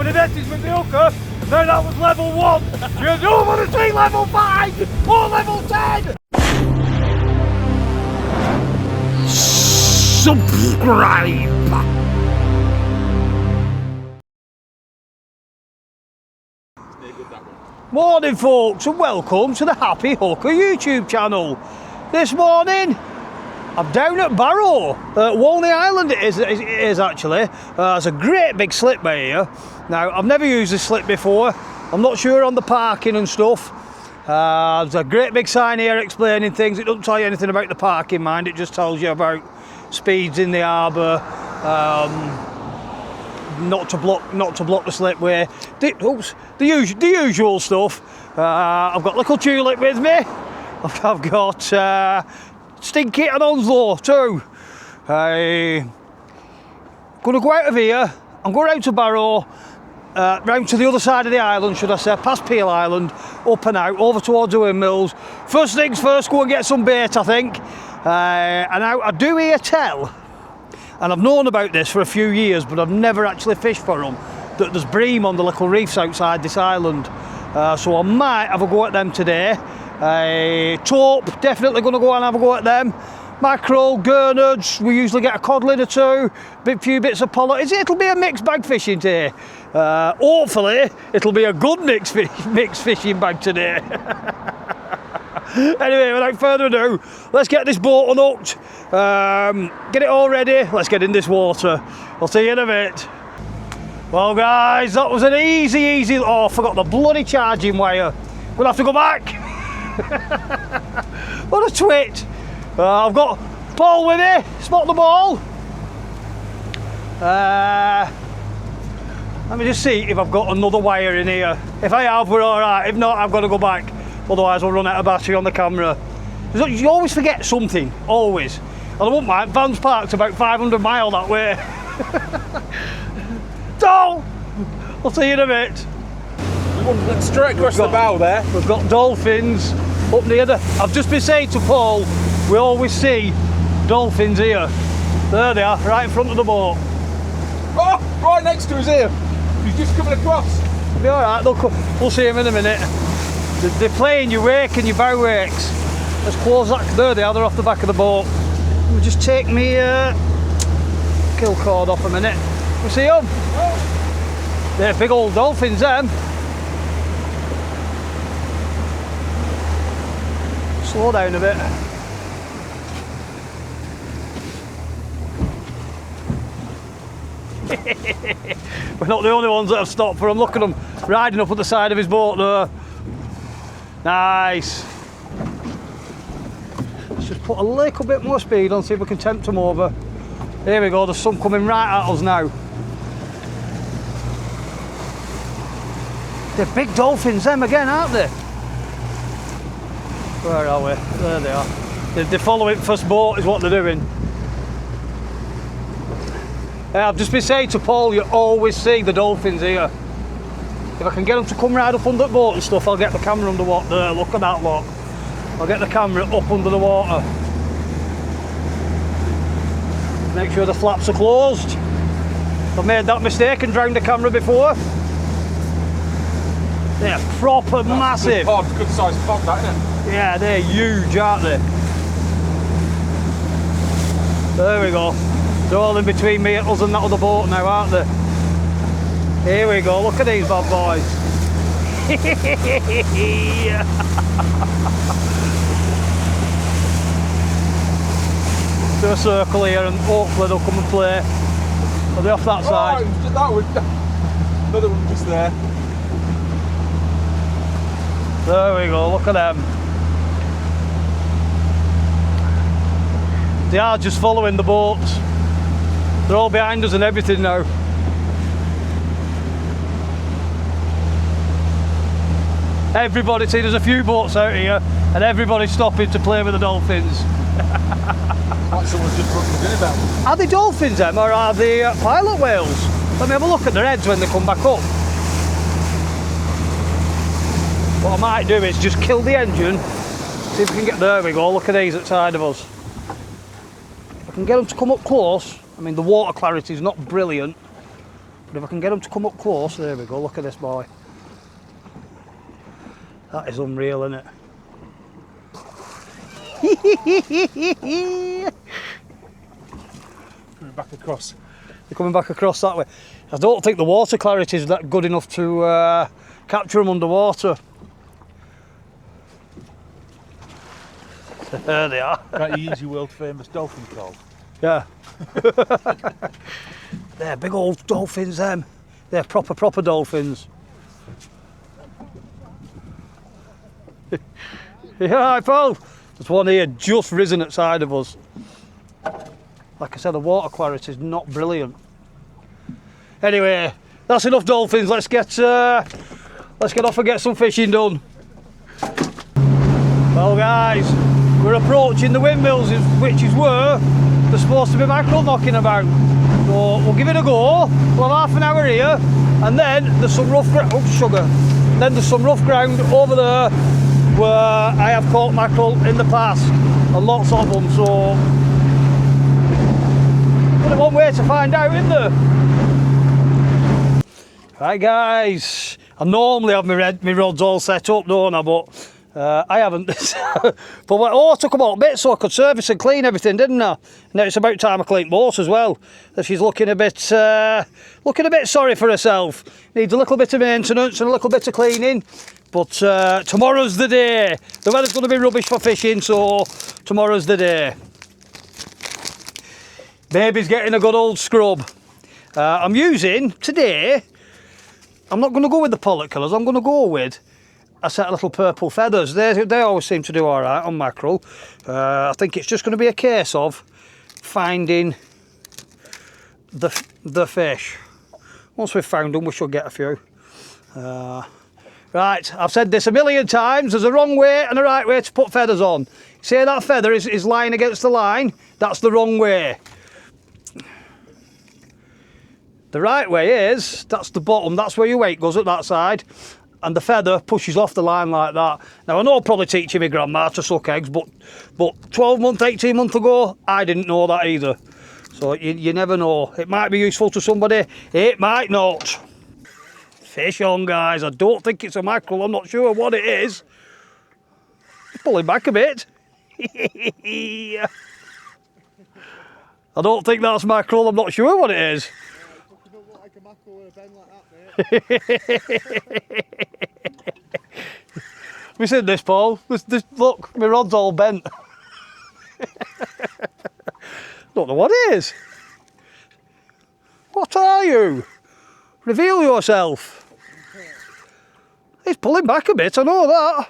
when it enters with the hooker, then that was level 1. You don't want to see level 5 or level 10. Subscribe. Morning folks, and welcome to the Happy Hooker YouTube channel. This morning I'm down at Barrow, Walney Island it is actually. There's a great big slip by here. Now I've never used this slip before, I'm not sure on the parking and stuff. There's a great big sign here explaining things. It doesn't tell you anything about the parking, mind, it just tells you about speeds in the harbour, not to block the slipway, the usual stuff. I've got little Tulip with me. I've got Stinky and Onslow too. I'm going to go out of here and go round to Barrow, round to the other side of the island, should I say, past Peel Island, up and out, over towards the windmills. First things first, go and get some bait, I think. And now I do hear tell, and I've known about this for a few years, but I've never actually fished for them, that there's bream on the little reefs outside this island. So I might have a go at them today. Taupe, definitely going to go and have a go at them. Mackerel, gurnards, we usually get a codlin or two, few bits of pollock. It'll be a mixed bag fishing today. Hopefully, it'll be a good mixed fishing bag today. Anyway, without further ado, let's get this boat unhooked, get it all ready, let's get in this water. I'll see you in a bit. Well guys, that was an easy, oh I forgot the bloody charging wire. We'll have to go back. What a twit. I've got Paul with me, spot the ball. Let me just see if I've got another wire in here. If I have, we're alright, if not, I've got to go back. Otherwise I'll run out of battery on the camera. You always forget something, always. And I won't mind, Van's parked about 500 miles that way. So, I'll see you in a bit. Straight across the bow there. We've got dolphins up near the... I've just been saying to Paul, we always see dolphins here. There they are, right in front of the boat. Oh, right next to us here. He's just coming across. Be alright, we'll see him in a minute. They're playing your wake and your bow wakes. Let's close that. There they are, they're off the back of the boat. Let me just take me kill cord off a minute. We see them? Oh. They're big old dolphins, them. Slow down a bit. We're not the only ones that have stopped for him. Look at them riding up at the side of his boat there. Nice. Let's just put a little bit more speed on, see if we can tempt them over. Here we go, there's some coming right at us now. They're big dolphins, them again, aren't they? Where are we? There they are. They're following first boat is what they're doing. I've just been saying to Paul, you always see the dolphins here. If I can get them to come right up under the boat and stuff, I'll get the camera under water. There, look at that lot. I'll get the camera up under the water. Make sure the flaps are closed. I've made that mistake and drowned the camera before. They're proper massive. Good sized pod, that isn't it? Yeah, they're huge, aren't they? There we go. They're all in between me, us and that other boat now, aren't they? Here we go, look at these bad boys. Do a circle here and hopefully they'll come and play. Are they off that side? Another one just there. There we go, look at them. They are just following the boats. They're all behind us and everything now. Everybody, see there's a few boats out here and everybody's stopping to play with the dolphins. Like someone's just run the dinner bell. Are they dolphins them or are they pilot whales? Let me have a look at their heads when they come back up. What I might do is just kill the engine, see if we can get, there we go, look at these outside of us. If I can get them to come up close, I mean the water clarity is not brilliant, But if I can get them to come up close, there we go, look at this boy. That is unreal, isn't it? Coming back across. They're coming back across that way. I don't think the water clarity is that good enough to capture them underwater. There they are. Can't you use your world famous dolphin call? Yeah. They're big old dolphins, them. They're proper dolphins. Yeah, I Paul. There's one here just risen at side of us. Like I said, the water clarity is not brilliant. Anyway, that's enough dolphins. Let's get off and get some fishing done. Well, guys, we're approaching the windmills, which is where there's supposed to be mackerel knocking about. So we'll give it a go. We'll have half an hour here, and then there's some rough ground. Oh, sugar. Then there's some rough ground over there where I have caught mackerel in the past, and lots of them. So, only one way to find out, isn't there? Right, guys. I normally have my rods all set up, don't I? But I haven't. But I took them all a bit so I could service and clean everything, didn't I? Now it's about time I clean both as well. She's looking a bit sorry for herself. Needs a little bit of maintenance and a little bit of cleaning. But tomorrow's the day. The weather's going to be rubbish for fishing, so tomorrow's the day. Baby's getting a good old scrub. I'm using today. I'm not going to go with the pollock colours. I'm going to go with a set of little purple feathers. They always seem to do all right on mackerel. I think it's just going to be a case of finding the fish. Once we've found them, we should get a few. Right, I've said this a million times. There's a wrong way and a right way to put feathers on. Say that feather is lying against the line. That's the wrong way. The right way is, that's the bottom. That's where your weight goes at that side. And the feather pushes off the line like that. Now, I know I'm probably teaching my grandma to suck eggs, but 12 months, 18 months ago, I didn't know that either. So you never know. It might be useful to somebody, it might not. Fish on, guys. I don't think it's a mackerel. I'm not sure what it is. Pulling back a bit. I don't think that's mackerel. I'm not sure what it is. Like a mackerel with a bend like that, mate. Have you seen this, Paul? Look, my rod's all bent. Don't know what it is. What are you? Reveal yourself. He's pulling back a bit, I know that.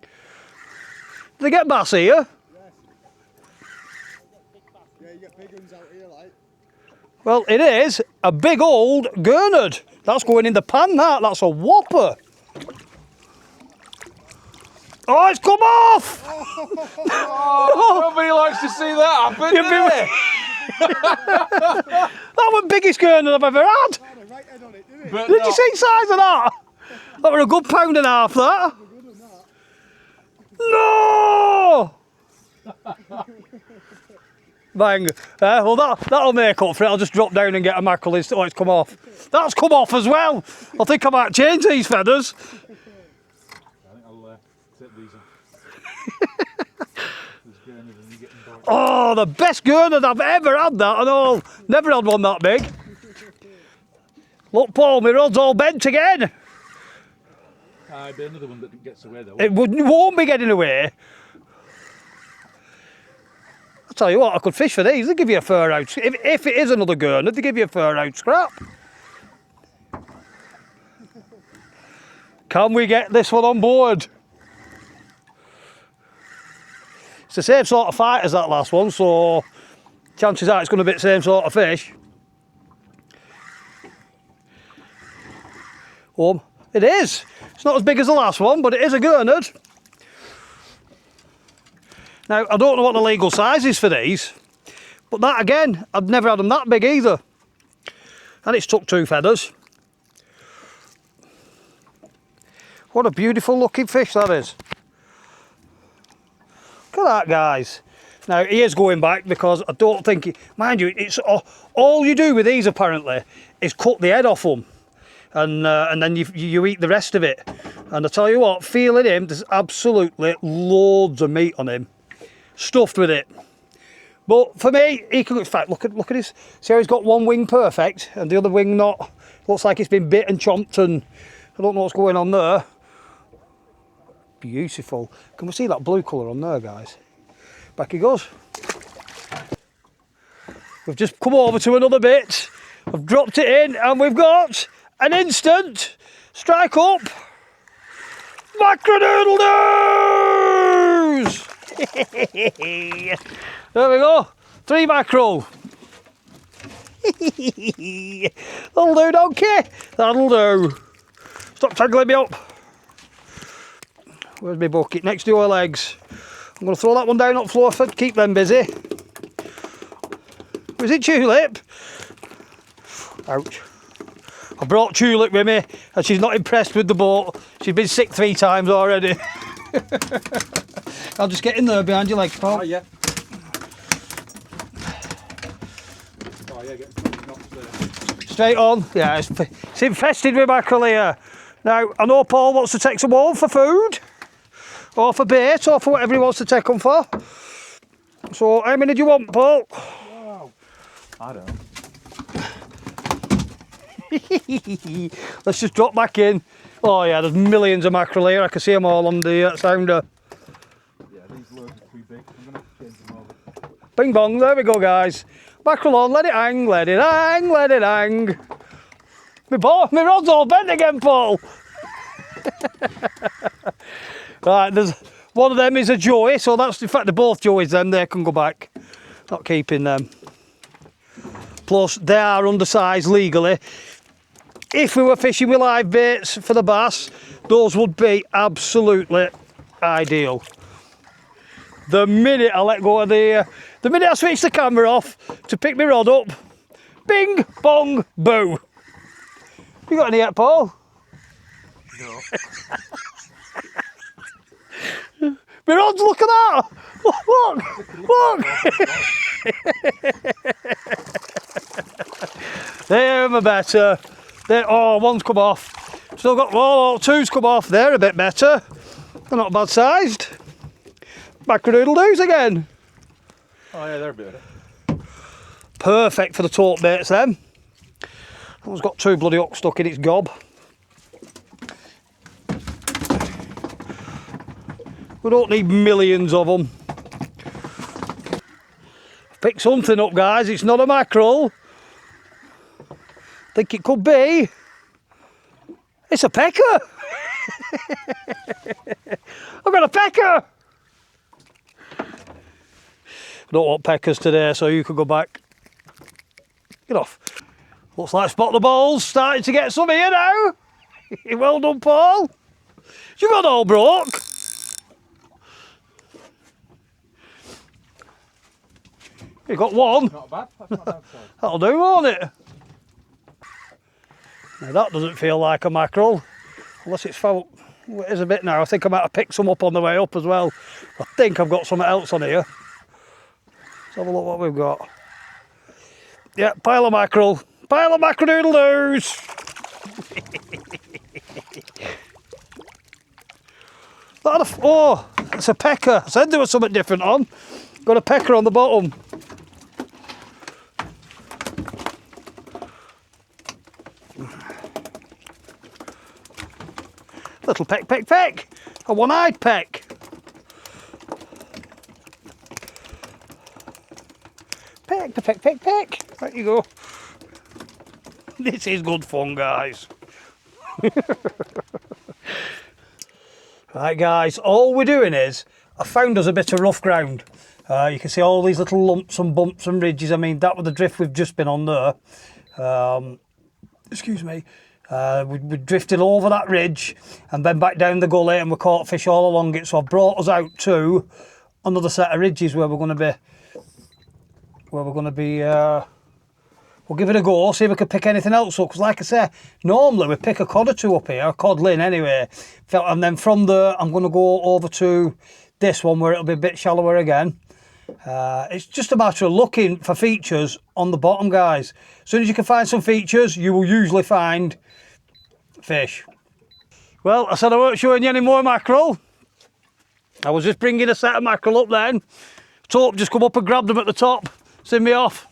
Did they get bass here? Yes. Yeah, you get big ones out here, like. Well, it is a big old gurnard. That's going in the pan, that's a whopper. Oh, it's come off! Oh, nobody likes to see that happen, do they? That was the biggest gurnard I've ever had. Right head on it, didn't it? But Did you see the size of that? That were a good £1.5, that. No! Bang. Well, that'll make up for it. I'll just drop down and get a mackerel. Oh, it's come off. That's come off as well. I think I might change these feathers. I think I'll take these off. Oh, the best gurnard I've ever had, that and all. Never had one that big. Look, Paul, my rod's all bent again. Be another one that gets away though. It won't be getting away. I'll tell you what, I could fish for these. They give you a fur out. If it is another gurnard, they give you a fur out scrap. Can we get this one on board? It's the same sort of fight as that last one, so chances are it's going to be the same sort of fish. It is. It's not as big as the last one, but it is a gurnard. Now, I don't know what the legal size is for these, but that again, I've never had them that big either. And it's took 2 feathers. What a beautiful looking fish that is. Look at that, guys. Now he is going back because I don't think, mind you, it's all you do with these apparently is cut the head off them, and then you eat the rest of it. And I tell you what, feeling him, there's absolutely loads of meat on him, stuffed with it. But for me, he can. In fact, look at his. See how he's got one wing perfect and the other wing not. Looks like it's been bit and chomped, and I don't know what's going on there. Beautiful. Can we see that blue colour on there, guys? Back he goes. We've just come over to another bit. I've dropped it in, and we've got an instant strike up. Mackerel news! There we go. 3 mackerel. That'll do, donkey. That'll do. Stop tangling me up. Where's my bucket? Next to your legs. I'm going to throw that one down on the floor to keep them busy. Was it Tulip? Ouch. I brought Tulip with me and she's not impressed with the boat. She's been sick 3 times already. I'll just get in there behind your legs, Paul. Oh, yeah. Oh, yeah, get knocked there. Straight on. Yeah, it's infested with mackerel here. Now, I know Paul wants to take some home for food, or for bait, or for whatever he wants to take them for. So, how many do you want, Paul? Wow. I don't know. Let's just drop back in. Oh yeah, there's millions of mackerel here. I can see them all on the sounder. Yeah, these lures are too big. I'm going to have to change them over. Bing bong, there we go, guys. Mackerel on, let it hang, let it hang, let it hang. My rod's all bent again, Paul. Right, there's one of them is a joey, so that's, in fact, they're both joeys then, they can go back. Not keeping them. Plus, they are undersized legally. If we were fishing with live baits for the bass, those would be absolutely ideal. The minute I let go of the minute I switch the camera off to pick my rod up, bing, bong, boo. You got any yet, Paul? No. My rods, look at that! Look! They're a better. Oh, one's come off. Still got, oh, 2's come off. They're a bit better. They're not bad sized. Mackerel-doodle-doos again. Oh, yeah, they're better. Perfect for the talk baits then. That one's got 2 bloody hooks stuck in its gob. We don't need millions of them. Pick something up, guys. It's not a mackerel. Think it could be. It's a pecker. I've got a pecker. I don't want peckers today, so you could go back. Get off. Looks like Spot the Ball's starting to get some here now. Well done, Paul. You got all broke. You got one. Not bad. That's not bad size. That'll do, won't it? Now that doesn't feel like a mackerel, unless it's foul. It is a bit now. I think I might have picked some up on the way up as well. I think I've got something else on here. Let's have a look what we've got. Yeah, pile of mackerel. Pile of mackerel-doodle-doos. Oh, it's a pecker. I said there was something different on. Got a pecker on the bottom. Little peck, peck, peck. A one-eyed peck. Peck, peck, peck, peck. There you go. This is good fun, guys. Right, guys, all we're doing is, I found us a bit of rough ground. You can see all these little lumps and bumps and ridges. I mean, that was the drift we've just been on there. Excuse me. We drifted over that ridge and then back down the gully, and we caught fish all along it. So I've brought us out to another set of ridges where we're going to be. We'll give it a go, see if we can pick anything else up. Because like I say, normally we pick a cod or 2 up here, a codlin anyway. And then from there, I'm going to go over to this one where it'll be a bit shallower again. It's just a matter of looking for features on the bottom, guys. As soon as you can find some features, you will usually find fish. Well, I said I weren't showing you any more mackerel. I was just bringing a set of mackerel up then. Taupe just come up and grabbed them at the top, send me off.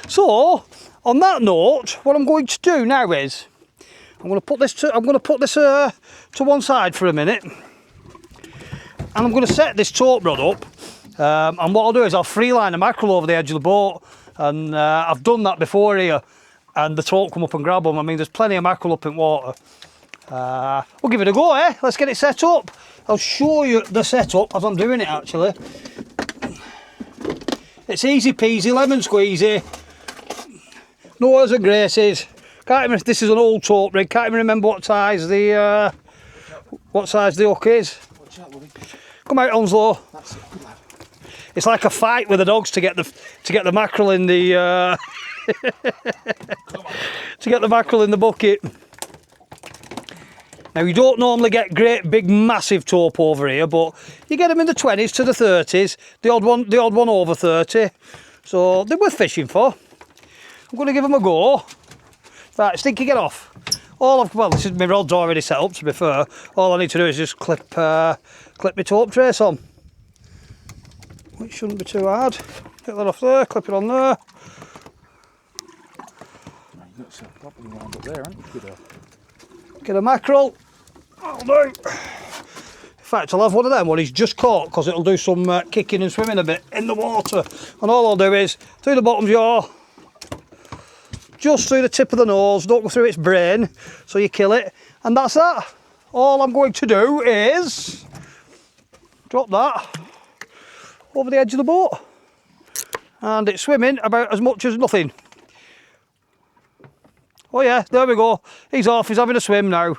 So, on that note, what I'm going to do now is I'm going to put this to one side for a minute, and I'm going to set this taupe rod up. And what I'll do is I'll freeline the mackerel over the edge of the boat, and I've done that before here, and the taupe come up and grab them. I mean, there's plenty of mackerel up in water. We'll give it a go, eh? Let's get it set up. I'll show you the setup as I'm doing it, actually. It's easy peasy, lemon squeezy. No airs and graces. Can't even, this is an old taupe rig. Can't even remember what size the hook is. Come out, Onslow. It's like a fight with the dogs to get the mackerel in the to get the mackerel in the bucket. Now, you don't normally get great big massive taupe over here, but you get them in the 20s to the 30s, the odd one over 30. So they're worth fishing for. I'm going to give them a go. Right, Stinky, get off. Well, this is my rod's already set up, to be fair. All I need to do is just clip my taupe trace on, which shouldn't be too hard. Get that off there, clip it on there. Get a mackerel. That'll do. In fact, I'll have one of them when he's just caught, because it'll do some kicking and swimming a bit in the water. And all I'll do is through the bottom jaw, just through the tip of the nose, don't go through its brain, so you kill it, and that's that. All I'm going to do is drop that over the edge of the boat, and it's swimming about as much as nothing. Oh yeah, there we go. He's off, he's having a swim now.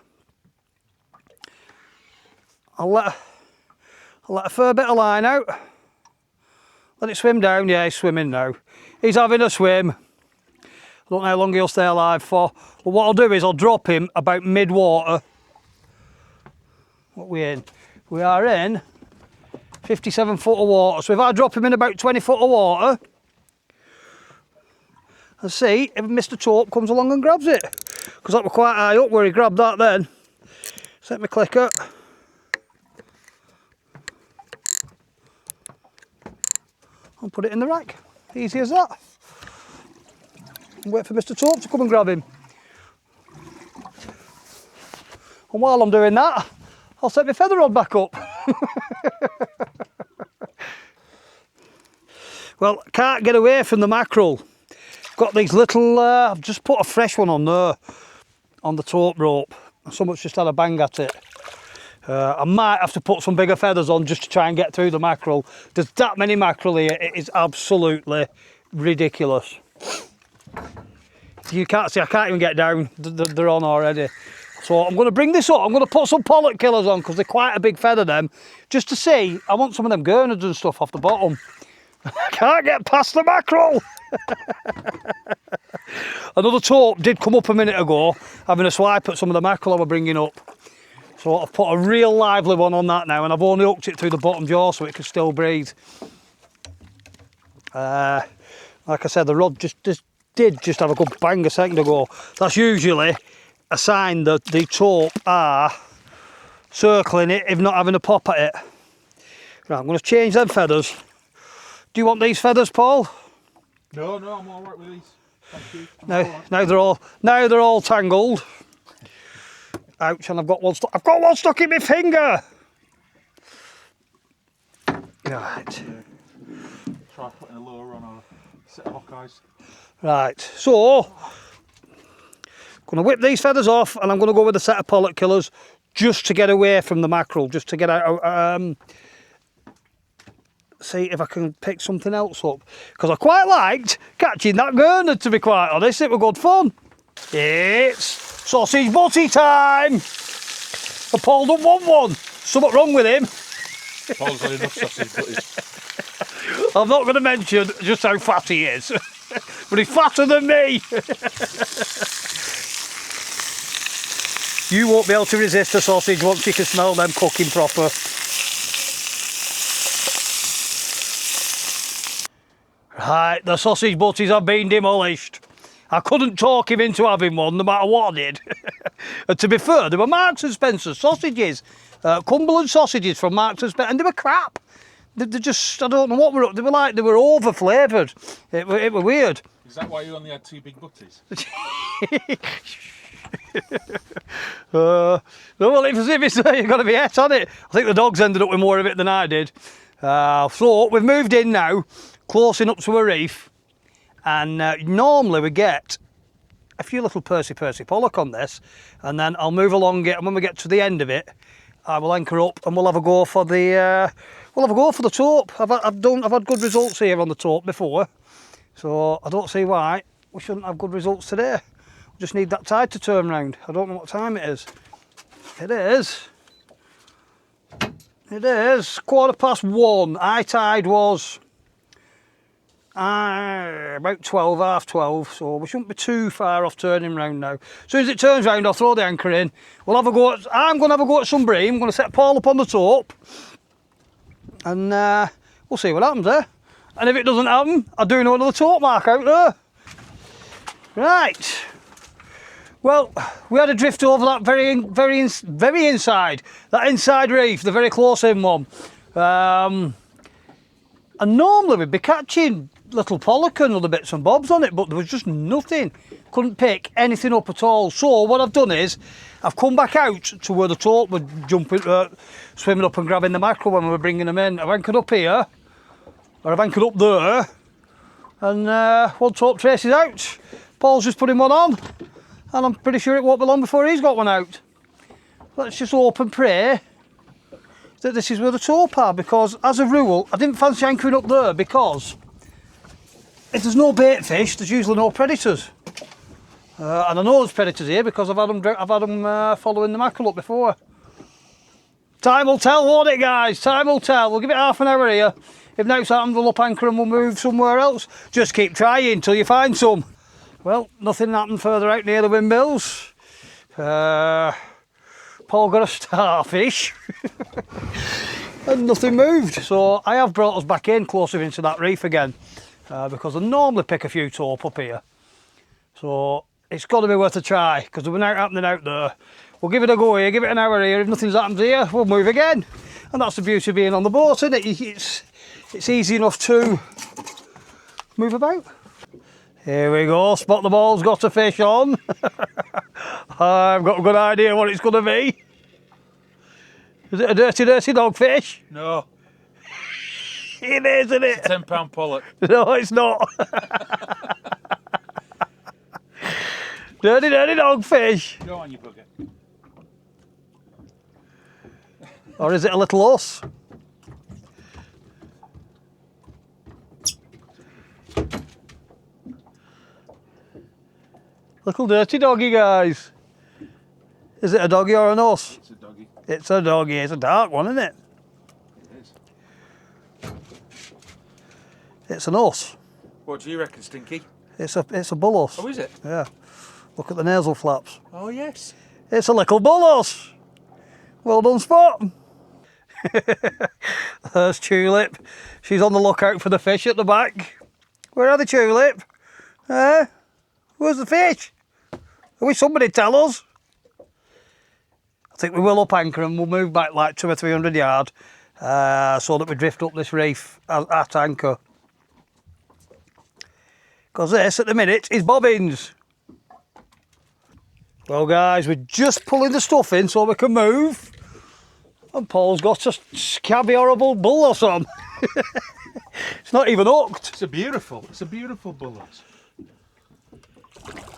I'll let a fair bit of line out. Let it swim down. Yeah, he's swimming now. He's having a swim. I don't know how long he'll stay alive for. But what I'll do is I'll drop him about mid-water. What are we in? We are in 57 foot of water. So if I drop him in about 20 foot of water, and see if Mr. Taupe comes along and grabs it. Because that was quite high up where he grabbed that then. Set my clicker. And put it in the rack. Easy as that. And wait for Mr. Taupe to come and grab him. And while I'm doing that, I'll set my feather rod back up. Well, I can't get away from the mackerel. Got these little, I've just put a fresh one on there, on the taupe rope. Someone's just had a bang at it. I might have to put some bigger feathers on just to try and get through the mackerel. There's that many mackerel here, it is absolutely ridiculous. You can't see, I can't even get down, they're on already. So I'm going to bring this up, I'm going to put some pollock killers on, because they're quite a big feather them, just to see. I want some of them gurnards and stuff off the bottom. I can't get past the mackerel. Another taupe did come up a minute ago, having a swipe at some of the mackerel I were bringing up. So I've put a real lively one on that now, and I've only hooked it through the bottom jaw so it can still breathe. Like I said, the rod did just have a good bang a second ago. That's usually a sign that the taupe are circling it, if not having a pop at it. Right, I'm going to change them feathers. Do you want these feathers, Paul? No, I'm all right with these. Thank you. Now they're all tangled. Ouch! And I've got one stuck in my finger. Right. Try putting a lure on or a set of Hawkeyes. Right. So, I'm going to whip these feathers off, and I'm going to go with a set of pollock killers just to get away from the mackerel, just to get out. See if I can pick something else up, because I quite liked catching that gurnard, to be quite honest. It was good fun. It's sausage butty time. I Paul don't want one. Something wrong with him. Paul's had enough sausage butties. I'm not going to mention just how fat he is, but he's fatter than me. You won't be able to resist a sausage once you can smell them cooking proper. Right, the sausage butties have been demolished. I couldn't talk him into having one, no matter what I did. And to be fair, they were Marks and Spencer sausages, Cumberland sausages from Marks and Spencer, and they were crap. They just, I don't know what were up. They were like, they were over flavoured. It were weird. Is that why you only had 2 big butties? No, well, if it's there, you've got to be het on it. I think the dogs ended up with more of it than I did. So we've moved in now, close enough to a reef, and normally we get a few little Percy pollock on this, and then I'll move along it, and when we get to the end of it, I will anchor up and we'll have a go for the taupe. I've had good results here on the taupe before, so I don't see why we shouldn't have good results today. We just need that tide to turn round. I don't know what time it is. It is 1:15. High tide was about 12, half 12, so we shouldn't be too far off turning round now. As soon as it turns round, I'll throw the anchor in. We'll have a go at, I'm going to have a go at some bream. I'm going to set Paul up on the taupe, and we'll see what happens there. And if it doesn't happen, I do know another taupe mark out there. Right. Well, we had a drift over that very inside, that inside reef, the very close in one. And normally we'd be catching little pollock and other bits and bobs on it, but there was just nothing. Couldn't pick anything up at all. So what I've done is, I've come back out to where the taupe were jumping, swimming up and grabbing the mackerel when we were bringing them in. I've anchored up here, or I've anchored up there, and one taupe traces out. Paul's just putting one on, and I'm pretty sure it won't be long before he's got one out. Let's just hope and pray that this is where the taupe are, because as a rule, I didn't fancy anchoring up there, because if there's no bait fish, there's usually no predators. And I know there's predators here because I've had them following the mackerel up before. Time will tell, won't it, guys? Time will tell. We'll give it half an hour here. If nothing's happened, we'll up anchor and we'll move somewhere else. Just keep trying until you find some. Well, nothing happened further out near the windmills. Paul got a starfish and nothing moved. So I have brought us back in closer into that reef again, because I normally pick a few taupe up here. So it's got to be worth a try, because there were not happening out there. We'll give it a go here, give it an hour here. If nothing's happened here, we'll move again. And that's the beauty of being on the boat, isn't it? It's easy enough to move about. Here we go, Spot the Ball's got a fish on. I've got a good idea what it's going to be. Is it a dirty dogfish? No. It is, isn't it? It's a £10 pollock. No, it's not. Dirty dogfish. Go on, you bugger. Or is it a little us? Little dirty doggy, guys. Is it a doggy or an us? It's a doggy. It's a doggy. It's a dark one, isn't it? It is. It's an us. What do you reckon, Stinky? It's a bull us. Oh, is it? Yeah. Look at the nasal flaps. Oh, yes. It's a little bull us. Well done, Spot. There's Tulip. She's on the lookout for the fish at the back. Where are the Tulip? Where's the fish? Will somebody tell us? I think we will up anchor and we'll move back like 200 or 300 yards so that we drift up this reef at anchor. Because this, at the minute, is bobbins. Well, guys, we're just pulling the stuff in so we can move. And Paul's got a scabby, horrible bullos on. It's not even hooked. It's a beautiful bullet.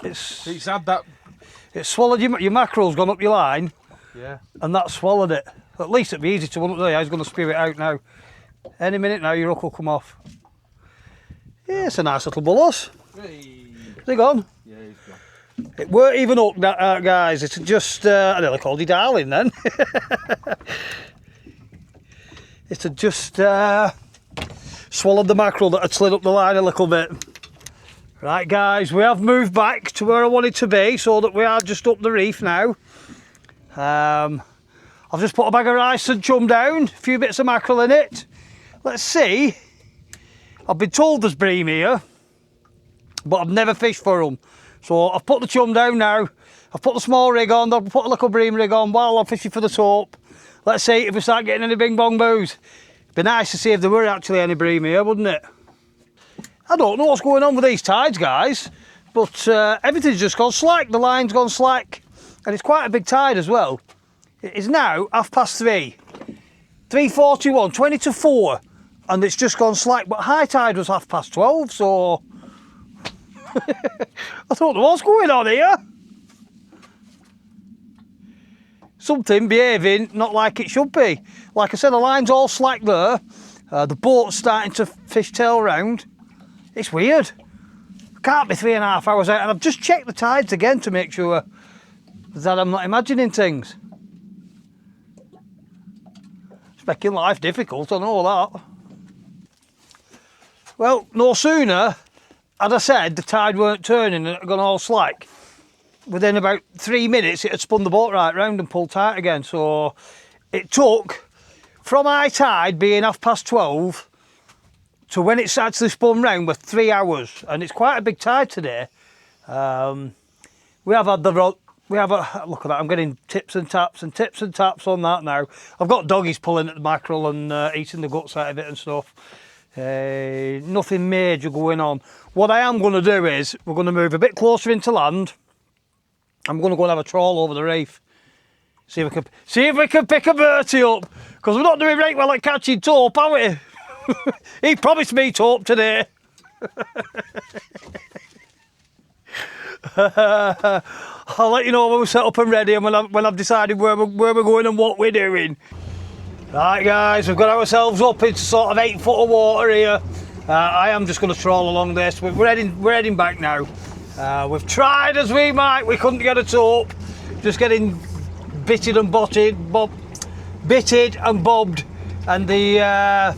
It's had that. It's swallowed your mackerel's gone up your line. Yeah. And that swallowed it. At least it'd be easy to run up there. He's going to spew it out now. Any minute now, your hook will come off. Yeah, it's a nice little bullos. Hey. Is he gone? Yeah, he's gone. It weren't even hooked, guys. It's just, I nearly called you darling then. It's just swallowed the mackerel that had slid up the line a little bit. Right, guys, we have moved back to where I wanted to be, so that we are just up the reef now. I've just put a bag of rice and chum down, a few bits of mackerel in it. Let's see. I've been told there's bream here, but I've never fished for them. So I've put the chum down now. I've put the small rig on, I've put a little bream rig on while I'm fishing for the taupe. Let's see if we start getting any bing bong boos. It'd be nice to see if there were actually any bream here, wouldn't it? I don't know what's going on with these tides, guys, but everything's just gone slack. The line's gone slack, and it's quite a big tide as well. It is now 3:30, 3:41, 20 to 4, and it's just gone slack, but high tide was 12:30, so I don't know what's going on here. Something behaving not like it should be. Like I said, the line's all slack there. The boat's starting to fishtail round. It's weird. Can't be 3.5 hours out, and I've just checked the tides again to make sure that I'm not imagining things. It's making life difficult, I know that. Well, no sooner had I said the tide weren't turning and it had gone all slack, within about 3 minutes it had spun the boat right round and pulled tight again. So it took from high tide being 12:30 to when it's actually spun round with 3 hours, and it's quite a big tide today. We have had the look at that. I'm getting tips and taps on that now. I've got doggies pulling at the mackerel and eating the guts out of it and stuff. Nothing major going on. What I am going to do is we're going to move a bit closer into land. I'm going to go and have a trawl over the reef. See if we can pick a bertie up, because we're not doing right well at catching taupe, are we? He promised me taupe today. I'll let you know when we're set up and ready, and when I've decided where we're going and what we're doing. Right guys, we've got ourselves up into sort of 8 foot of water here. I am just going to trawl along this. We're heading back now. We've tried as we might, we couldn't get a taupe. Just getting bitted and bobbed, and the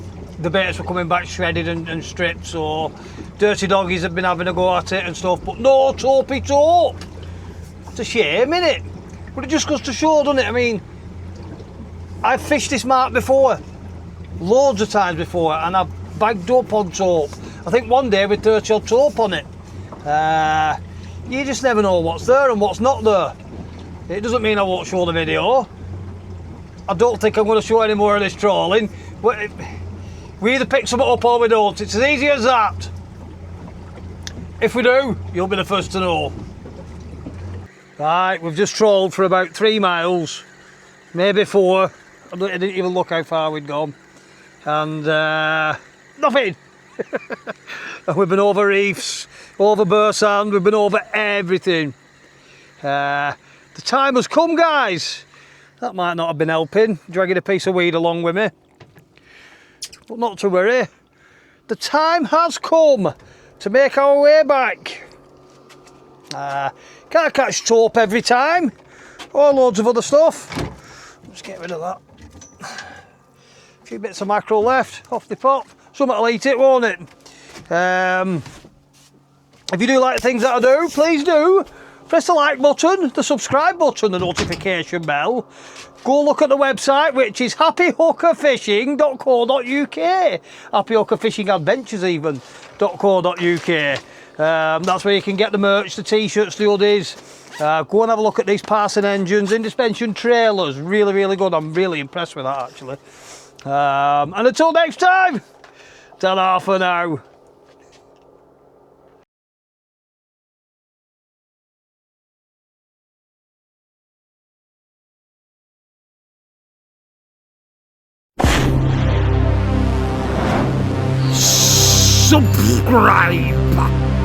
baits were coming back shredded and stripped. So dirty doggies have been having a go at it and stuff, but no taupey taupe. It's a shame, isn't it? But it just goes to show, doesn't it? I mean, I've fished this mark before, loads of times before, and I've bagged up on taupe. I think one day with 30 odd taupe on it. You just never know what's there and what's not there. It doesn't mean I won't show the video. I don't think I'm going to show any more of this trawling. We either pick something up or we don't. It's as easy as that. If we do, you'll be the first to know. Right, we've just trawled for about 3 miles, maybe 4. I didn't even look how far we'd gone. And nothing. And we've been over reefs, over burr sand, we've been over everything. The time has come, guys. That might not have been helping, dragging a piece of weed along with me. But not to worry. The time has come to make our way back. Can't catch taupe every time, or loads of other stuff. Let's get rid of that. A few bits of mackerel left, off the pop. Something will eat it, won't it? If you do like the things that I do, please do press the like button, the subscribe button, the notification bell. Go look at the website, which is happyhookerfishing.co.uk. Happy Hooker Fishing Adventures even.co.uk. That's where you can get the merch, the t-shirts, the hoodies. Go and have a look at these Parsun engines, in-suspension trailers. Really, really good. I'm really impressed with that, actually. And until next time, ta-ra for now. Subscribe.